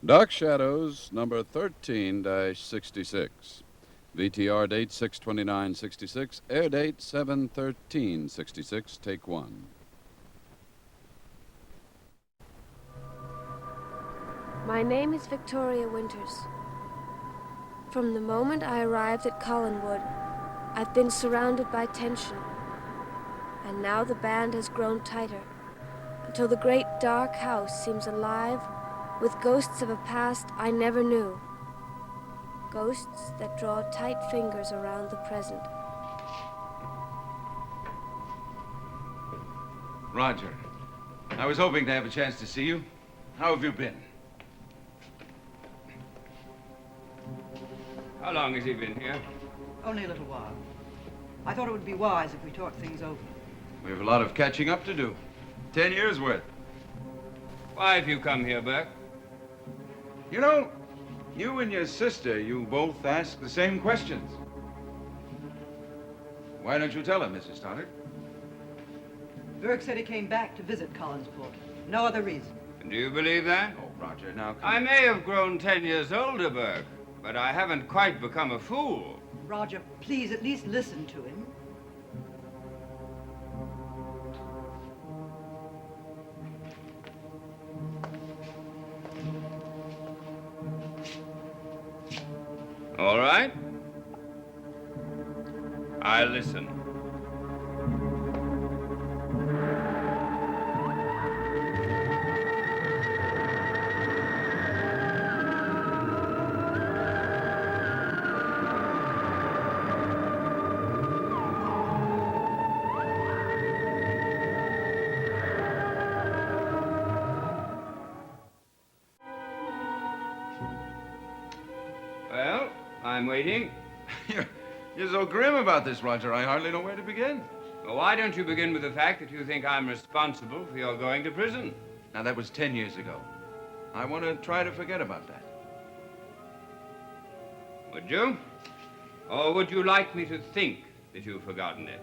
Dark Shadows, number 13-66. VTR date 6/29/66. Air date 7/13/66. Take one. My name is Victoria Winters. From the moment I arrived at Collinwood, I've been surrounded by tension. And now the band has grown tighter, until the great dark house seems alive with ghosts of a past I never knew. Ghosts that draw tight fingers around the present. Roger, I was hoping to have a chance to see you. How have you been? How long has he been here? Only a little while. I thought it would be wise if we talked things over. We have a lot of catching up to do. 10 years worth. Why have you come here, Burke? You know, you and your sister, you both ask the same questions. Why don't you tell her, Mrs. Stoddard? Burke said he came back to visit Collinsport. No other reason. Do you believe that? Oh, Roger, now come I may have grown 10 years older, Burke, but I haven't quite become a fool. Roger, please at least listen to him. All right. I'll listen. Well, I'm waiting. You're so grim about this, Roger. I hardly know where to begin. Well, why don't you begin with the fact that you think I'm responsible for your going to prison? Now, that was 10 years ago. I want to try to forget about that. Would you? Or would you like me to think that you've forgotten it?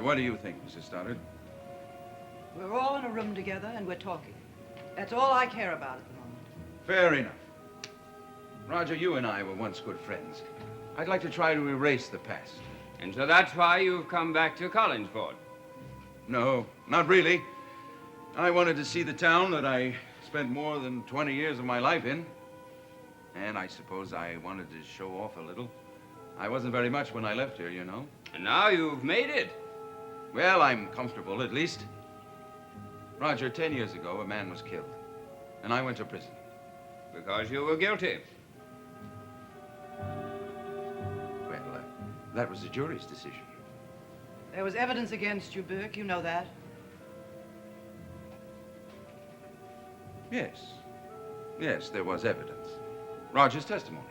What do you think, Mrs. Stoddard? We're all in a room together and we're talking. That's all I care about at the moment. Fair enough. Roger, you and I were once good friends. I'd like to try to erase the past. And so that's why you've come back to Collinsport. No, not really. I wanted to see the town that I spent more than 20 years of my life in. And I suppose I wanted to show off a little. I wasn't very much when I left here, you know. And now you've made it. Well, I'm comfortable, at least. Roger, 10 years ago, a man was killed. And I went to prison. Because you were guilty. Well, that was the jury's decision. There was evidence against you, Burke. You know that. Yes. Yes, there was evidence. Roger's testimony.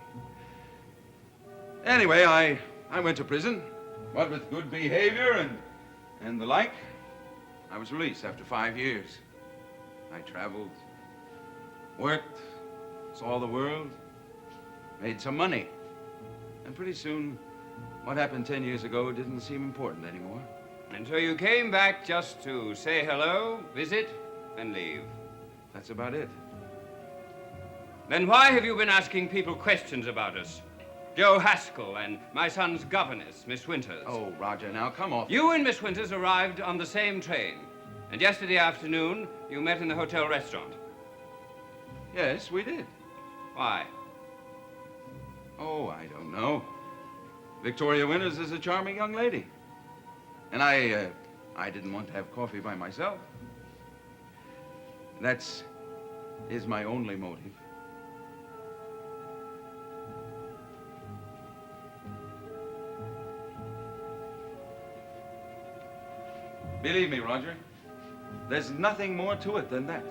Anyway, I went to prison, what with good behavior and the like. I was released after 5 years. I traveled, worked, saw the world, made some money. And pretty soon, what happened 10 years ago didn't seem important anymore. And so you came back just to say hello, visit, and leave. That's about it. Then why have you been asking people questions about us? Joe Haskell and my son's governess, Miss Winters. Oh, Roger, now come off. You and Miss Winters arrived on the same train. And yesterday afternoon, you met in the hotel restaurant. Yes, we did. Why? Oh, I don't know. Victoria Winters is a charming young lady. And I didn't want to have coffee by myself. That's is my only motive. Believe me, Roger, there's nothing more to it than that.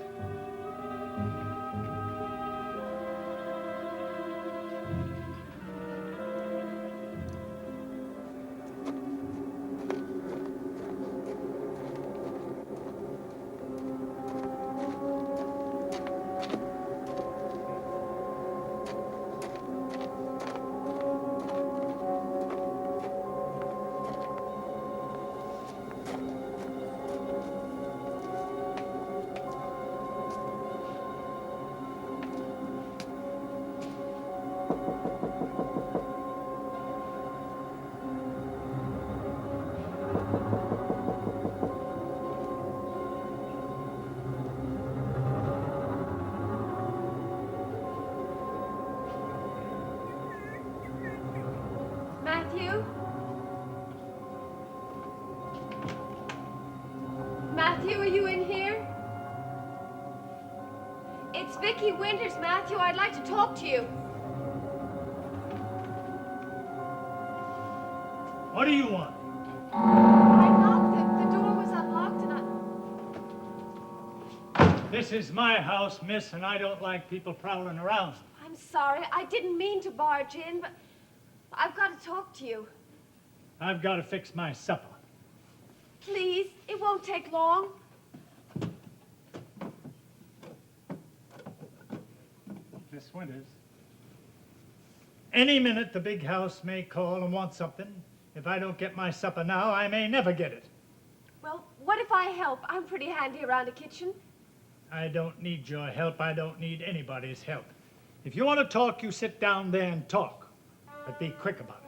Matthew? Matthew, are you in here? It's Vicky Winters, Matthew. I'd like to talk to you. What do you want? I knocked. The door was unlocked and I... This is my house, miss, and I don't like people prowling around. I'm sorry. I didn't mean to barge in, but I've got to talk to you. I've got to fix my supper. Please, it won't take long. Miss Winters, any minute the big house may call and want something. If I don't get my supper now, I may never get it. Well, what if I help? I'm pretty handy around a kitchen. I don't need your help. I don't need anybody's help. If you want to talk, you sit down there and talk. But be quick about it.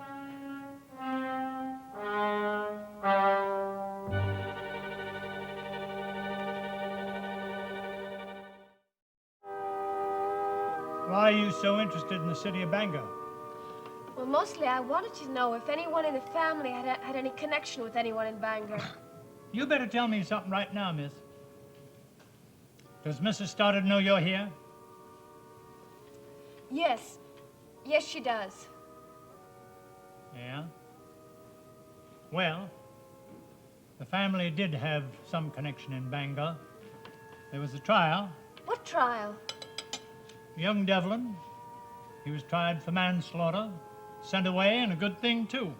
Why are you so interested in the city of Bangor? Well, mostly I wanted to know if anyone in the family had any connection with anyone in Bangor. You better tell me something right now, miss. Does Mrs. Stoddard know you're here? Yes. Yes, she does. Yeah? Well, the family did have some connection in Bangor. There was a trial. What trial? Young Devlin, he was tried for manslaughter, sent away, and a good thing, too.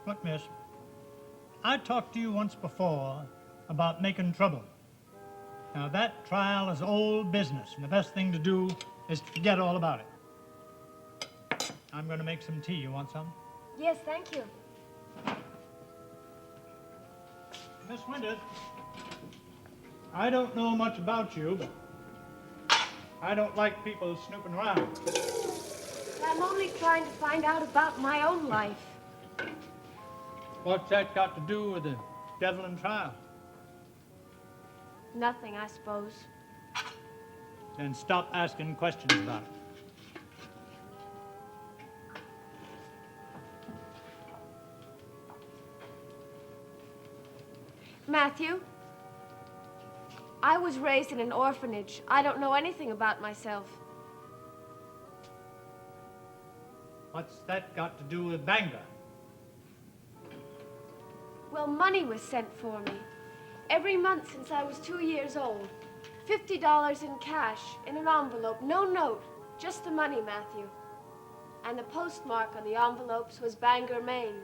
Look, miss, I talked to you once before about making trouble. Now, that trial is old business, and the best thing to do is to forget all about it. I'm going to make some tea. You want some? Yes, thank you. Miss Winters, I don't know much about you, but I don't like people snooping around. I'm only trying to find out about my own life. What's that got to do with the Devlin trial? Nothing, I suppose. Then stop asking questions about it. Matthew, I was raised in an orphanage. I don't know anything about myself. What's that got to do with Bangor? Well, money was sent for me. Every month since I was 2 years old. $50 in cash, in an envelope, no note, just the money, Matthew. And the postmark on the envelopes was Bangor, Maine.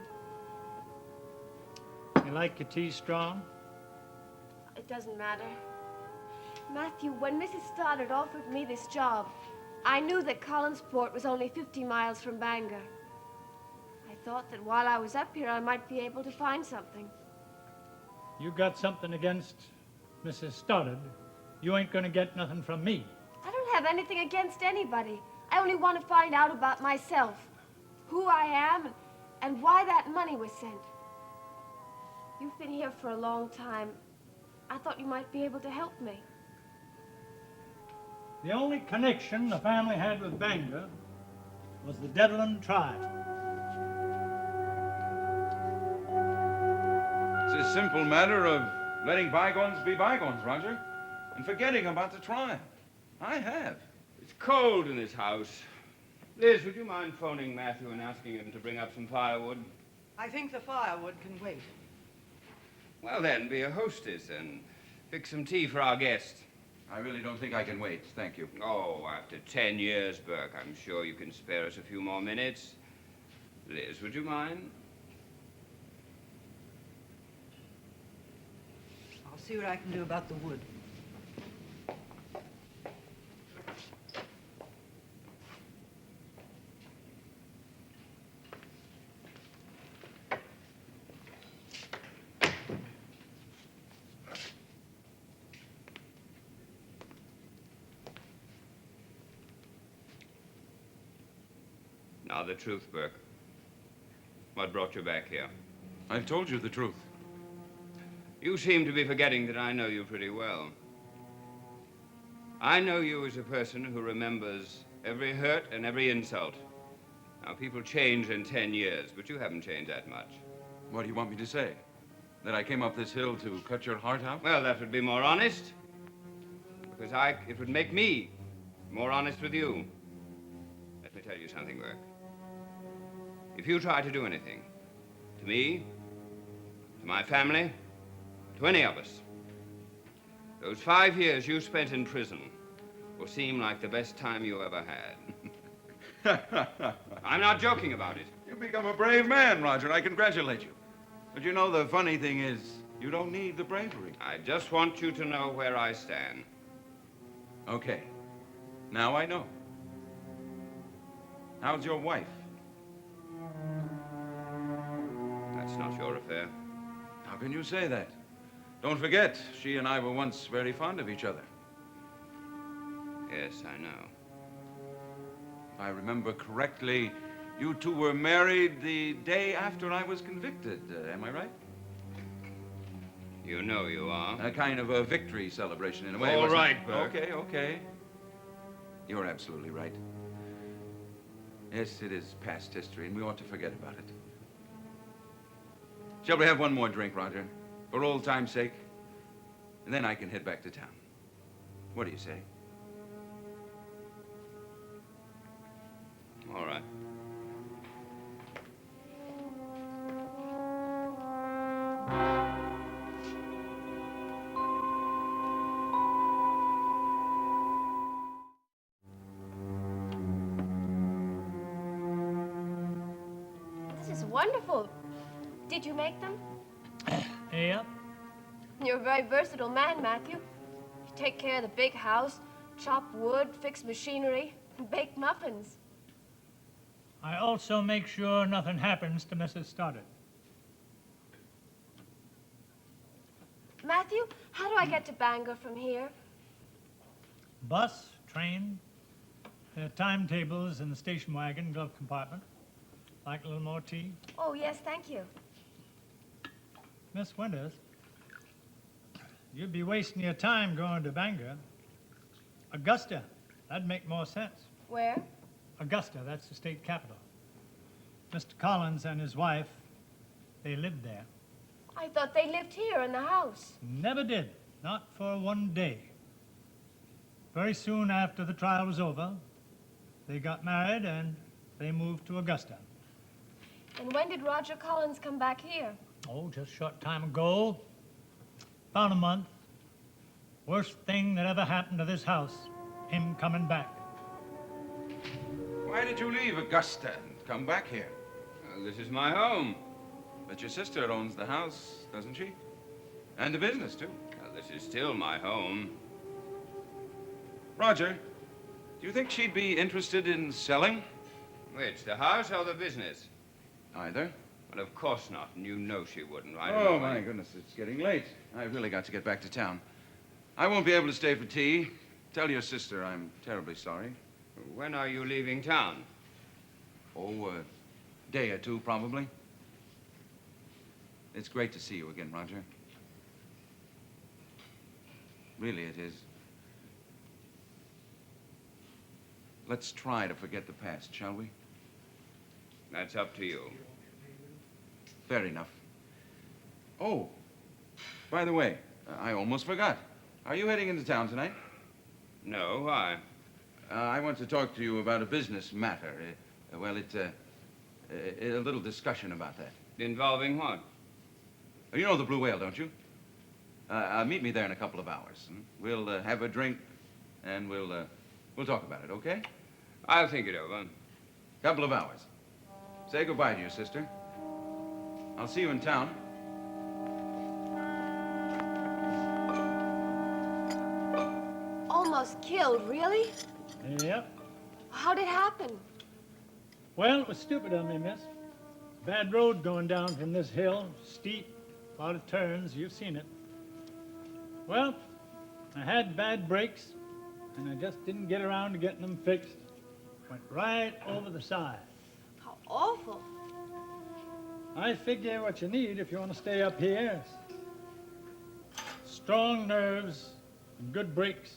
You like your tea strong? It doesn't matter. Matthew, when Mrs. Stoddard offered me this job, I knew that Collinsport was only 50 miles from Bangor. I thought that while I was up here, I might be able to find something. You got something against Mrs. Stoddard. You ain't gonna get nothing from me. I don't have anything against anybody. I only want to find out about myself, who I am, and why that money was sent. You've been here for a long time. I thought you might be able to help me. The only connection the family had with Bangor was the Devlin trial. It's a simple matter of letting bygones be bygones, Roger, and forgetting about the trial. I have. It's cold in this house. Liz, would you mind phoning Matthew and asking him to bring up some firewood? I think the firewood can wait. Well, then, be a hostess and fix some tea for our guest. I really don't think I can wait. Thank you. Oh, after 10 years, Burke, I'm sure you can spare us a few more minutes. Liz, would you mind? I'll see what I can do about the wood. Now, the truth, Burke. What brought you back here? I've told you the truth. You seem to be forgetting that I know you pretty well. I know you as a person who remembers every hurt and every insult. Now, people change in 10 years, but you haven't changed that much. What do you want me to say? That I came up this hill to cut your heart out? Well, that would be more honest. Because it would make me more honest with you. Let me tell you something, Burke. If you try to do anything, to me, to my family, to any of us, those 5 years you spent in prison will seem like the best time you ever had. I'm not joking about it. You've become a brave man, Roger. I congratulate you. But you know, the funny thing is, you don't need the bravery. I just want you to know where I stand. Okay. Now I know. How's your wife? That's not your affair. How can you say that? Don't forget, she and I were once very fond of each other. Yes, I know. If I remember correctly, you two were married the day after I was convicted. Am I right? You know you are. A kind of a victory celebration in a way. All wasn't right, it? Burke. Okay, okay. You're absolutely right. Yes, it is past history, and we ought to forget about it. Shall we have one more drink, Roger? For old time's sake? And then I can head back to town. What do you say? All right. This is wonderful. Did you make them? Yep. You're a very versatile man, Matthew. You take care of the big house, chop wood, fix machinery, and bake muffins. I also make sure nothing happens to Mrs. Stoddard. Matthew, how do I get to Bangor from here? Bus, train, timetables in the station wagon, glove compartment. Like a little more tea? Oh, yes, thank you. Miss Winters, you'd be wasting your time going to Bangor. Augusta, that'd make more sense. Where? Augusta, that's the state capital. Mr. Collins and his wife, they lived there. I thought they lived here in the house. Never did, not for one day. Very soon after the trial was over, they got married and they moved to Augusta. And when did Roger Collins come back here? Oh, just a short time ago. About a month. Worst thing that ever happened to this house, him coming back. Why did you leave Augusta and come back here? This is my home. But your sister owns the house, doesn't she? And the business, too. This is still my home. Roger, do you think she'd be interested in selling? Which, the house or the business? Either. Well, of course not, and you know she wouldn't. Oh, my goodness, it's getting late. I've really got to get back to town. I won't be able to stay for tea. Tell your sister I'm terribly sorry. When are you leaving town? Oh, a day or two, probably. It's great to see you again, Roger. Really, it is. Let's try to forget the past, shall we? That's up to you. Fair enough. Oh, by the way, I almost forgot. Are you heading into town tonight? No, why? I want to talk to you about a business matter. Well, it's a little discussion about that. Involving what? You know the Blue Whale, don't you? Meet me there in a couple of hours. We'll have a drink, and we'll talk about it, okay? I'll think it over. Couple of hours. Say goodbye to your sister. I'll see you in town. Almost killed, really? Yep. How'd it happen? Well, it was stupid of me, miss. Bad road going down from this hill, steep, a lot of turns, you've seen it. Well, I had bad brakes, and I just didn't get around to getting them fixed. Went right over the side. How awful. I figure what you need if you want to stay up here is strong nerves and good brakes.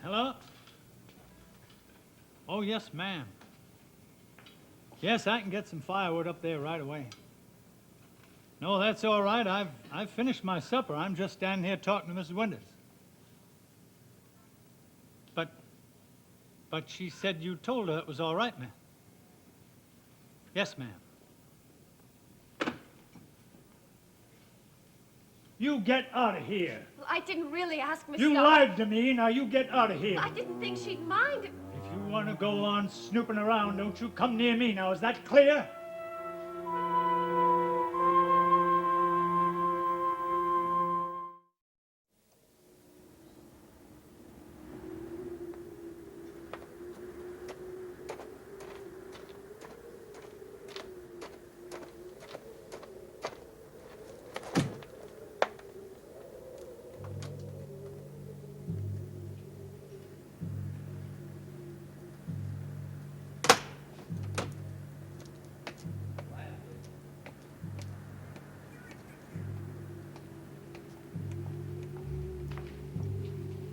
Hello? Oh, yes, ma'am. Yes, I can get some firewood up there right away. No, that's all right. I've finished my supper. I'm just standing here talking to Mrs. Winters. But she said you told her it was all right, ma'am. Yes, ma'am. You get out of here. Well, I didn't really ask Miss You Stoddard. lied to me. Now you get out of here. I didn't think she'd mind. If you want to go on snooping around, don't you come near me now. Is that clear?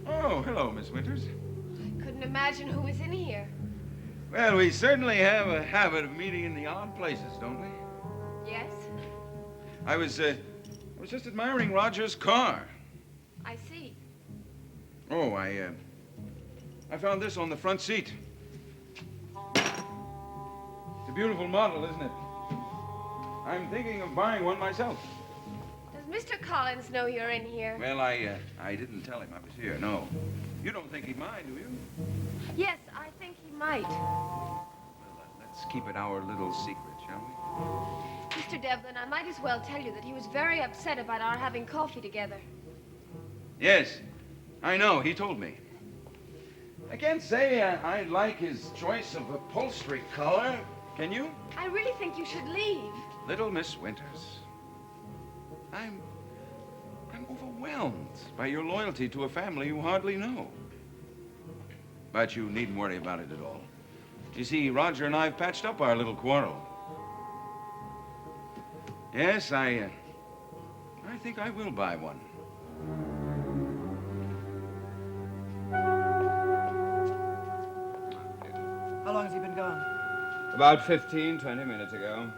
Oh, hello, Miss Winters. I couldn't imagine who was in here. Well, we certainly have a habit of meeting in the odd places, don't we? Yes, I was just admiring Roger's car. I see. Oh, I found this on the front seat. It's a beautiful model, isn't it? I'm thinking of buying one myself. Does Mr. Collins know you're in here? Well, I didn't tell him I was here, no. You don't think he'd mind, do you? Yes, I think he might. Well, let's keep it our little secret, shall we? Mr. Devlin, I might as well tell you that he was very upset about our having coffee together. Yes, I know, he told me. I can't say I like his choice of upholstery color. Can you? I really think you should leave. Little Miss Winters, I'm overwhelmed by your loyalty to a family you hardly know. But you needn't worry about it at all. You see, Roger and I have patched up our little quarrel. Yes, I think I will buy one. How long has he been gone? About 15, 20 minutes ago.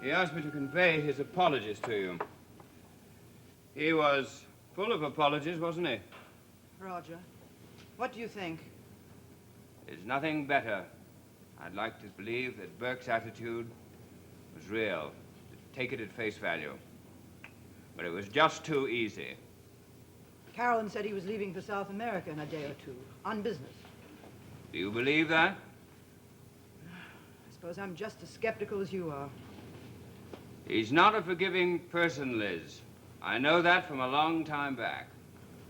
He asked me to convey his apologies to you. He was full of apologies, wasn't he? Roger, what do you think? There's nothing better. I'd like to believe that Burke's attitude was real, to take it at face value. But it was just too easy. Carolyn said he was leaving for South America in a day or two, on business. Do you believe that? I suppose I'm just as skeptical as you are. He's not a forgiving person, Liz. I know that from a long time back.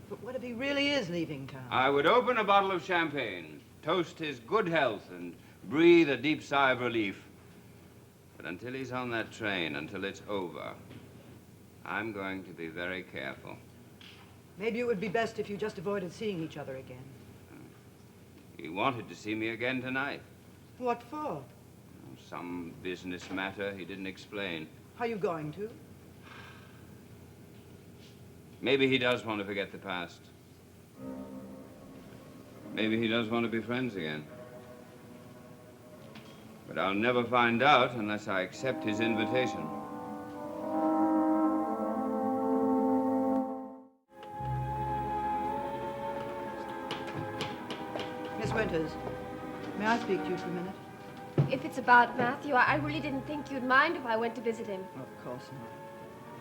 But what if he really is leaving town? I would open a bottle of champagne, toast his good health, and breathe a deep sigh of relief. But until he's on that train, until it's over, I'm going to be very careful. Maybe it would be best if you just avoided seeing each other again. He wanted to see me again tonight. What for? Some business matter he didn't explain. Are you going to? Maybe he does want to forget the past. Maybe he does want to be friends again. But I'll never find out unless I accept his invitation. Miss Winters, may I speak to you for a minute? If it's about Matthew, I really didn't think you'd mind if I went to visit him. Of course not.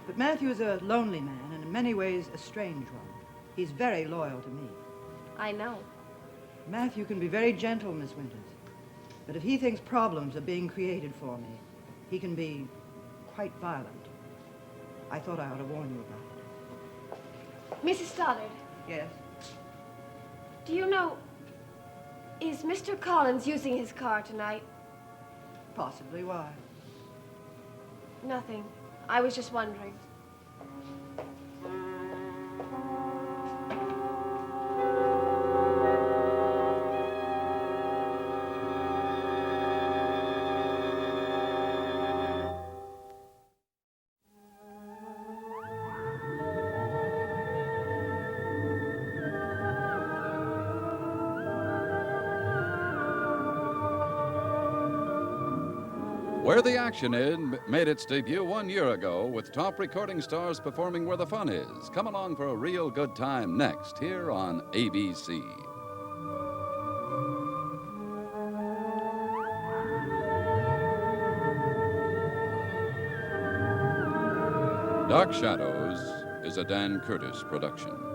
But Matthew is a lonely man, and in many ways a strange one. He's very loyal to me. I know. Matthew can be very gentle, Miss Winters. But if he thinks problems are being created for me, he can be quite violent. I thought I ought to warn you about it. Mrs. Stoddard, Yes? do you know, is Mr. Collins using his car tonight? Possibly. Why? Nothing. I was just wondering. Where the Action made its debut 1 year ago with top recording stars performing where the fun is. Come along for a real good time next here on ABC. Dark Shadows is a Dan Curtis production.